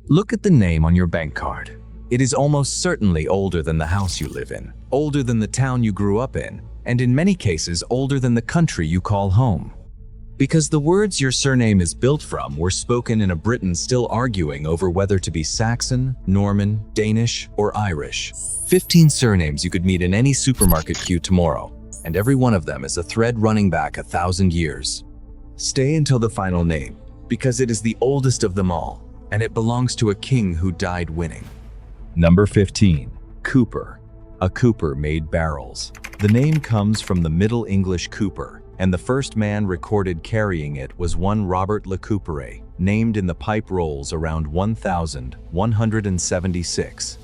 Look at the name on your bank card. It is almost certainly older than the house you live in, older than the town you grew up in, and in many cases older than the country you call home. Because the words your surname is built from were spoken in a Britain still arguing over whether to be Saxon, Norman, Danish, or Irish. 15 surnames you could meet in any supermarket queue tomorrow, and every one of them is a thread running back 1,000 years. Stay until the final name, because it is the oldest of them all, and it belongs to a king who died winning. Number 15. Cooper. A cooper made barrels. The name comes from the Middle English cooper, and the first man recorded carrying it was one Robert le Couperet, named in the pipe rolls around 1176.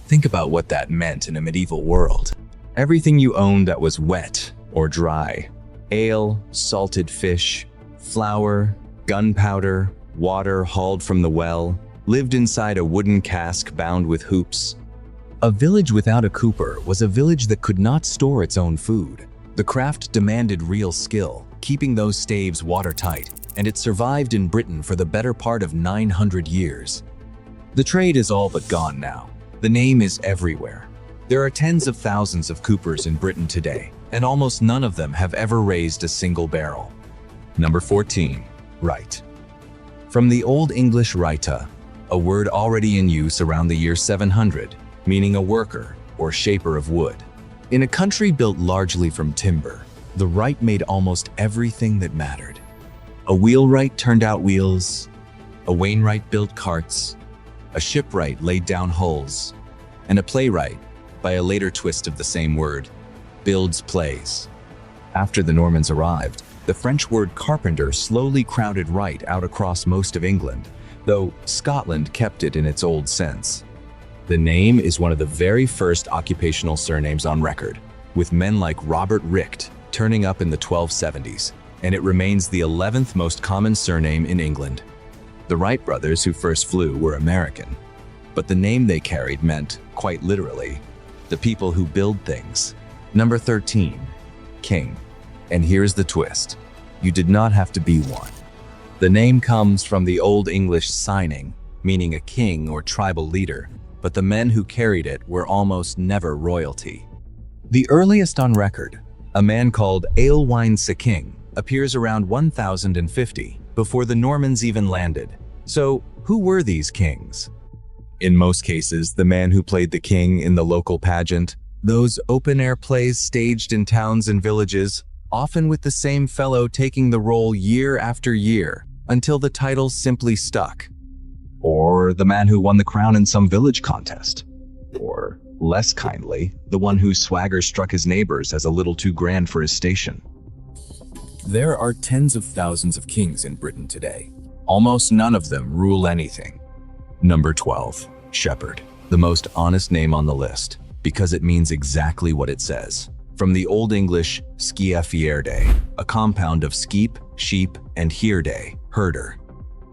Think about what that meant in a medieval world. Everything you owned that was wet or dry. Ale, salted fish, flour, gunpowder, water hauled from the well, lived inside a wooden cask bound with hoops. A village without a cooper was a village that could not store its own food. The craft demanded real skill, keeping those staves watertight, and it survived in Britain for the better part of 900 years. The trade is all but gone now. The name is everywhere. There are tens of thousands of coopers in Britain today, and almost none of them have ever raised a single barrel. Number 14. Wright. From the Old English writa, a word already in use around the year 700, meaning a worker or shaper of wood. In a country built largely from timber, the Wright made almost everything that mattered. A wheelwright turned out wheels, a wainwright built carts, a shipwright laid down hulls, and a playwright, by a later twist of the same word, builds plays. After the Normans arrived, the French word carpenter slowly crowded Wright out across most of England, though Scotland kept it in its old sense. The name is one of the very first occupational surnames on record, with men like Robert Wright turning up in the 1270s, and it remains the 11th most common surname in England. The Wright brothers who first flew were American, but the name they carried meant, quite literally, the people who build things. Number 13. King. And here's the twist. You did not have to be one. The name comes from the Old English signing, meaning a king or tribal leader, but the men who carried it were almost never royalty. The earliest on record, a man called Aylwine King, appears around 1050, before the Normans even landed. So, who were these kings? In most cases, the man who played the king in the local pageant, those open-air plays staged in towns and villages, often with the same fellow taking the role year after year, until the title simply stuck. Or the man who won the crown in some village contest. Or, less kindly, the one whose swagger struck his neighbors as a little too grand for his station. There are tens of thousands of kings in Britain today. Almost none of them rule anything. Number 12. Shepherd. The most honest name on the list, because it means exactly what it says. From the Old English scia fierde, a compound of skeep, sheep, and hierde, herder.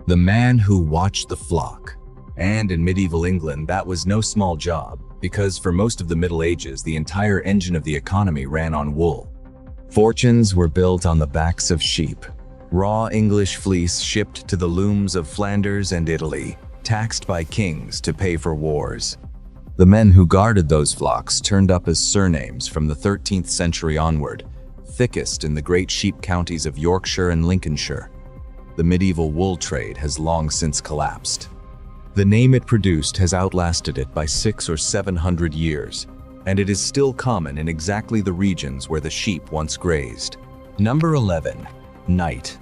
The man who watched the flock. And in medieval England, that was no small job, because for most of the Middle Ages, the entire engine of the economy ran on wool. Fortunes were built on the backs of sheep. Raw English fleece shipped to the looms of Flanders and Italy, taxed by kings to pay for wars. The men who guarded those flocks turned up as surnames from the 13th century onward, thickest in the great sheep counties of Yorkshire and Lincolnshire. The medieval wool trade has long since collapsed. The name it produced has outlasted it by 600 or 700 years, and it is still common in exactly the regions where the sheep once grazed. Number 11. Knight.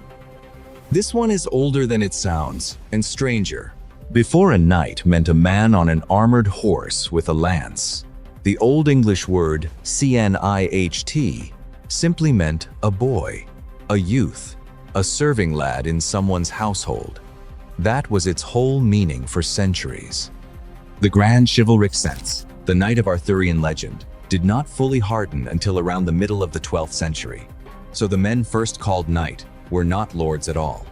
This one is older than it sounds, and stranger. Before, a knight meant a man on an armored horse with a lance. The Old English word knight simply meant a boy, a youth, a serving lad in someone's household. That was its whole meaning for centuries. The grand chivalric sense, the knight of Arthurian legend, did not fully harden until around the middle of the 12th century. So the men first called knight were not lords at all.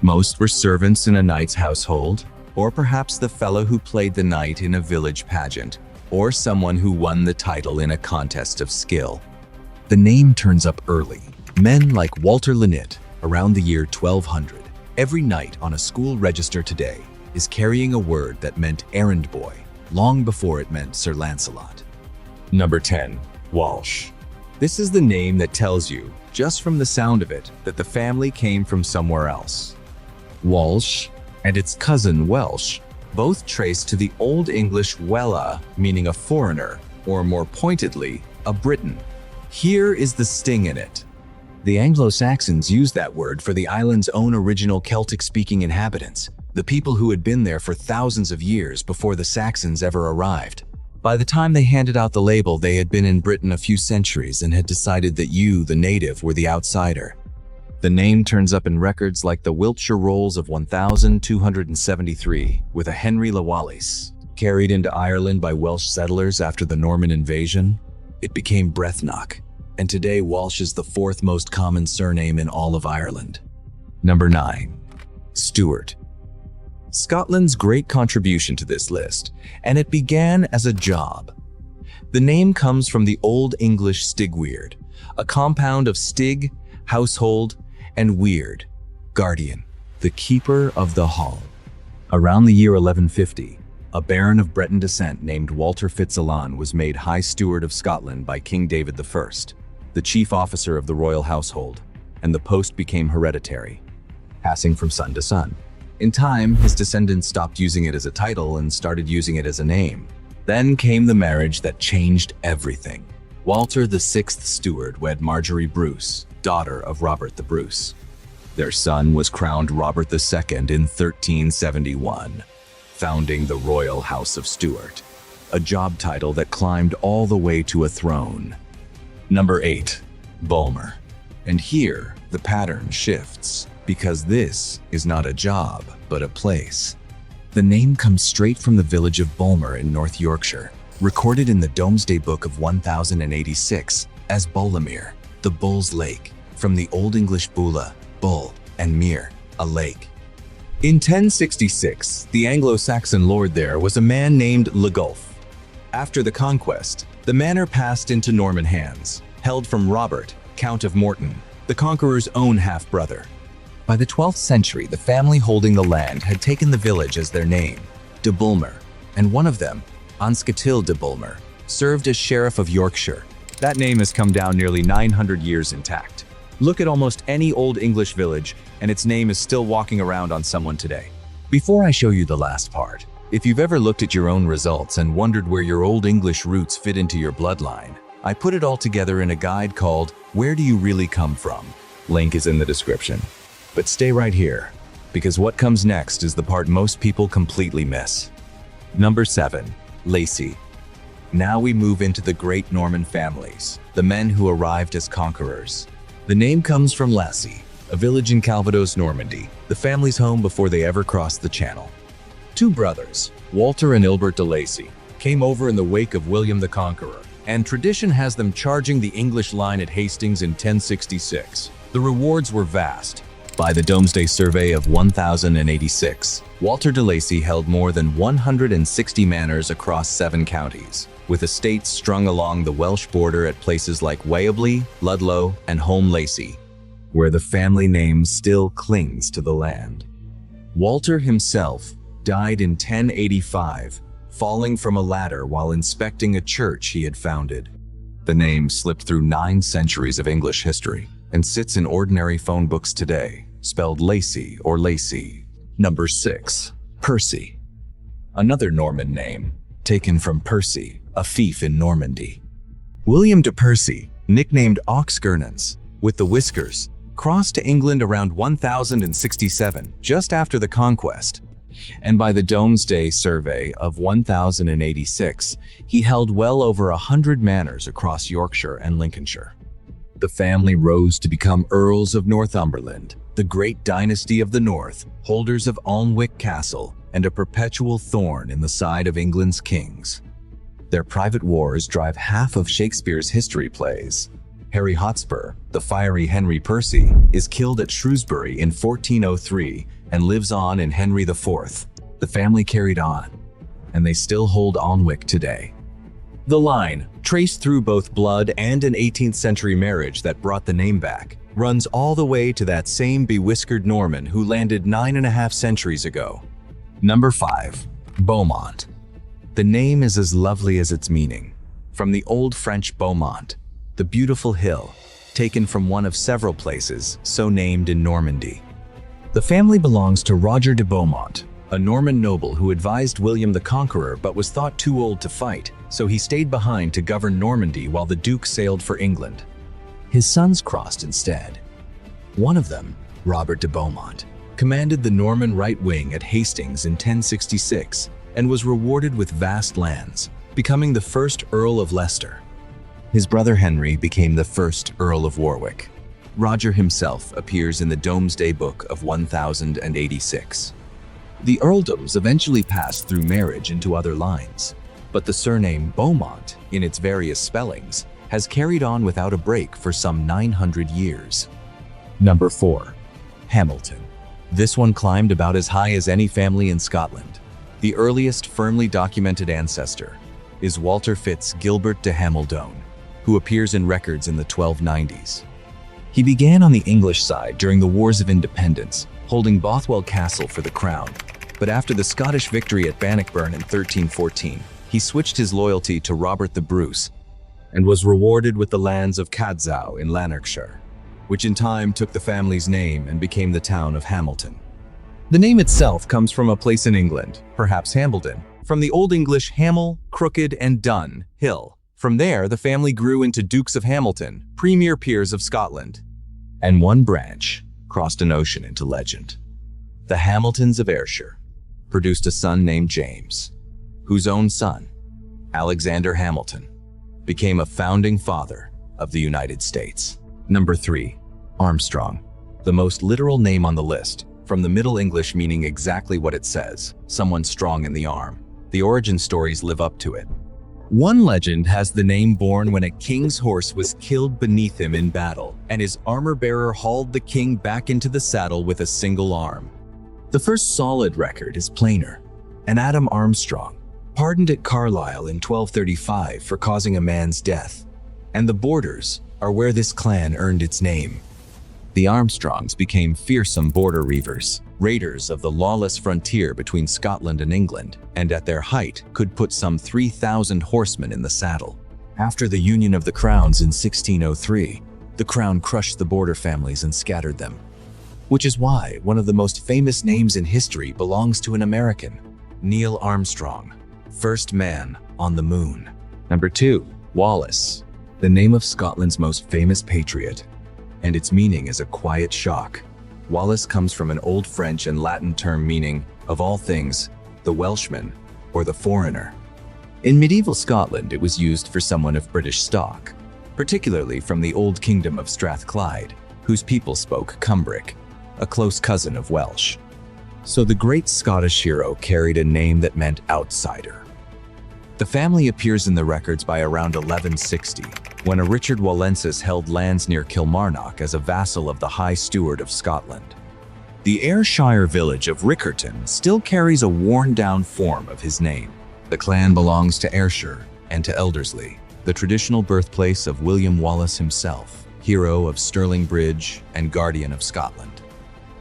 Most were servants in a knight's household, or perhaps the fellow who played the knight in a village pageant, or someone who won the title in a contest of skill. The name turns up early. Men like Walter Lenit, around the year 1200. Every knight on a school register today is carrying a word that meant errand boy, long before it meant Sir Lancelot. Number 10. Walsh. This is the name that tells you, just from the sound of it, that the family came from somewhere else. Walsh and its cousin Welsh both trace to the Old English wella, meaning a foreigner, or more pointedly, a Briton. Here is the sting in it. The Anglo-Saxons used that word for the island's own original Celtic-speaking inhabitants, the people who had been there for thousands of years before the Saxons ever arrived. By the time they handed out the label, they had been in Britain a few centuries and had decided that you, the native, were the outsider. The name turns up in records like the Wiltshire Rolls of 1273, with a Henry le Wallace. Carried into Ireland by Welsh settlers after the Norman invasion, it became Brethnock, and today Walsh is the fourth most common surname in all of Ireland. Number 9. Stewart. Scotland's great contribution to this list, and it began as a job. The name comes from the Old English stigweard, a compound of stig, household, and weird, guardian, the keeper of the hall. Around the year 1150, a baron of Breton descent named Walter Fitzalan was made High Steward of Scotland by King David I, the chief officer of the royal household, and the post became hereditary, passing from son to son. In time, his descendants stopped using it as a title and started using it as a name. Then came the marriage that changed everything. Walter the Sixth Steward wed Marjorie Bruce, daughter of Robert the Bruce. Their son was crowned Robert II in 1371, founding the Royal House of Stewart, a job title that climbed all the way to a throne. Number 8. Bulmer. And here, the pattern shifts, because this is not a job, but a place. The name comes straight from the village of Bulmer in North Yorkshire, recorded in the Domesday Book of 1086 as Bolamere, the Bull's Lake, from the Old English bula, bull, and mere, a lake. In 1066, the Anglo-Saxon lord there was a man named Legulf. After the conquest, the manor passed into Norman hands, held from Robert, Count of Morton, the conqueror's own half-brother. By the 12th century, the family holding the land had taken the village as their name, de Bulmer, and one of them, Ansketil de Bulmer, served as Sheriff of Yorkshire. That name has come down nearly 900 years intact. Look at almost any Old English village, and its name is still walking around on someone today. Before I show you the last part, if you've ever looked at your own results and wondered where your Old English roots fit into your bloodline, I put it all together in a guide called Where Do You Really Come From? Link is in the description. But stay right here, because what comes next is the part most people completely miss. Number 7. Lacy. Now we move into the great Norman families, the men who arrived as conquerors. The name comes from Lacy, a village in Calvados, Normandy, the family's home before they ever crossed the Channel. Two brothers, Walter and Ilbert de Lacy, came over in the wake of William the Conqueror, and tradition has them charging the English line at Hastings in 1066. The rewards were vast. By the Domesday Survey of 1086, Walter de Lacy held more than 160 manors across 7 counties, with estates strung along the Welsh border at places like Waverley, Ludlow, and Holme Lacy, where the family name still clings to the land. Walter himself died in 1085, falling from a ladder while inspecting a church he had founded. The name slipped through 9 centuries of English history and sits in ordinary phone books today, spelled Lacy or Lacy. Number 6. Percy. Another Norman name, taken from Percy, a fief in Normandy. William de Percy, nicknamed Oxgurnans, with the whiskers, crossed to England around 1067, just after the conquest. And by the Domesday Survey of 1086, he held well over 100 manors across Yorkshire and Lincolnshire. The family rose to become Earls of Northumberland, the great dynasty of the North, holders of Alnwick Castle, and a perpetual thorn in the side of England's kings. Their private wars drive half of Shakespeare's history plays. Harry Hotspur, the fiery Henry Percy, is killed at Shrewsbury in 1403 and lives on in Henry IV. The family carried on, and they still hold Alnwick today. The line, traced through both blood and an 18th century marriage that brought the name back, runs all the way to that same bewhiskered Norman who landed 9.5 centuries ago. Number 5. Beaumont. The name is as lovely as its meaning. From the Old French Beaumont, the beautiful hill, taken from one of several places so named in Normandy. The family belongs to Roger de Beaumont, a Norman noble who advised William the Conqueror but was thought too old to fight, so he stayed behind to govern Normandy while the Duke sailed for England. His sons crossed instead. One of them, Robert de Beaumont, commanded the Norman right wing at Hastings in 1066 and was rewarded with vast lands, becoming the first Earl of Leicester. His brother Henry became the first Earl of Warwick. Roger himself appears in the Domesday Book of 1086. The earldoms eventually passed through marriage into other lines, but the surname Beaumont, in its various spellings, has carried on without a break for some 900 years. Number 4. Hamilton. This one climbed about as high as any family in Scotland. The earliest firmly documented ancestor is Walter Fitz Gilbert de Hamilton, who appears in records in the 1290s. He began on the English side during the Wars of Independence, holding Bothwell Castle for the crown, but after the Scottish victory at Bannockburn in 1314, he switched his loyalty to Robert the Bruce and was rewarded with the lands of Cadzow in Lanarkshire, which in time took the family's name and became the town of Hamilton. The name itself comes from a place in England, perhaps Hambledon, from the Old English Hamel, crooked, and Dun, hill. From there, the family grew into Dukes of Hamilton, premier peers of Scotland. And one branch crossed an ocean into legend. The Hamiltons of Ayrshire produced a son named James, whose own son, Alexander Hamilton, became a founding father of the United States. Number 3. Armstrong. The most literal name on the list, from the Middle English meaning exactly what it says, someone strong in the arm. The origin stories live up to it. One legend has the name born when a king's horse was killed beneath him in battle, and his armor-bearer hauled the king back into the saddle with a single arm. The first solid record is plainer. An Adam Armstrong, pardoned at Carlisle in 1235 for causing a man's death, and the borders are where this clan earned its name. The Armstrongs became fearsome border reavers, raiders of the lawless frontier between Scotland and England, and at their height could put some 3,000 horsemen in the saddle. After the Union of the Crowns in 1603, the Crown crushed the border families and scattered them. Which is why one of the most famous names in history belongs to an American, Neil Armstrong, first man on the moon. Number 2. Wallace. The name of Scotland's most famous patriot, and its meaning is a quiet shock. Wallace comes from an Old French and Latin term meaning, of all things, the Welshman, or the foreigner. In medieval Scotland, it was used for someone of British stock, particularly from the Old Kingdom of Strathclyde, whose people spoke Cumbric, a close cousin of Welsh. So the great Scottish hero carried a name that meant outsider. The family appears in the records by around 1160, when a Richard Wallensis held lands near Kilmarnock as a vassal of the High Stewart of Scotland. The Ayrshire village of Riccarton still carries a worn-down form of his name. The clan belongs to Ayrshire and to Elderslie, the traditional birthplace of William Wallace himself, hero of Stirling Bridge and guardian of Scotland.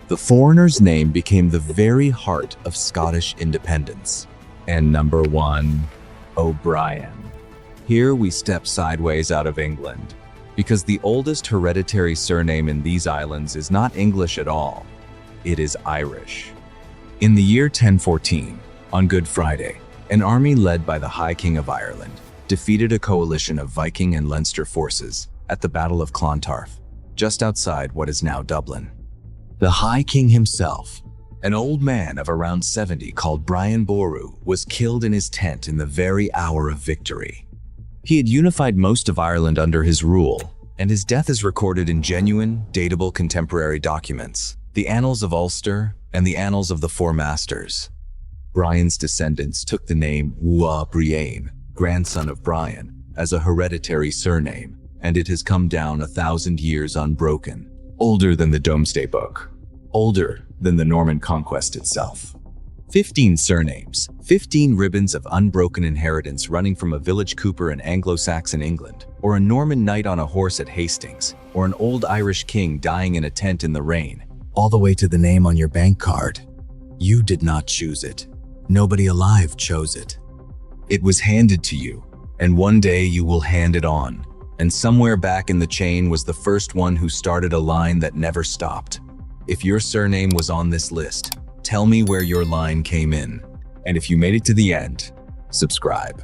The foreigner's name became the very heart of Scottish independence. And number 1, O'Brien. Here we step sideways out of England, because the oldest hereditary surname in these islands is not English at all. It is Irish. In the year 1014, on Good Friday, an army led by the High King of Ireland defeated a coalition of Viking and Leinster forces at the Battle of Clontarf, just outside what is now Dublin. The High King himself, an old man of around 70 called Brian Boru, was killed in his tent in the very hour of victory. He had unified most of Ireland under his rule, and his death is recorded in genuine, datable contemporary documents, the Annals of Ulster and the Annals of the Four Masters. Brian's descendants took the name Ua Briain, grandson of Brian, as a hereditary surname, and it has come down 1,000 years unbroken, older than the Domesday Book, older than the Norman conquest itself. 15 surnames, 15 ribbons of unbroken inheritance running from a village cooper in Anglo-Saxon England, or a Norman knight on a horse at Hastings, or an old Irish king dying in a tent in the rain, all the way to the name on your bank card. You did not choose it. Nobody alive chose it. It was handed to you, and one day you will hand it on. And somewhere back in the chain was the first one who started a line that never stopped. If your surname was on this list, tell me where your line came in. And if you made it to the end, subscribe.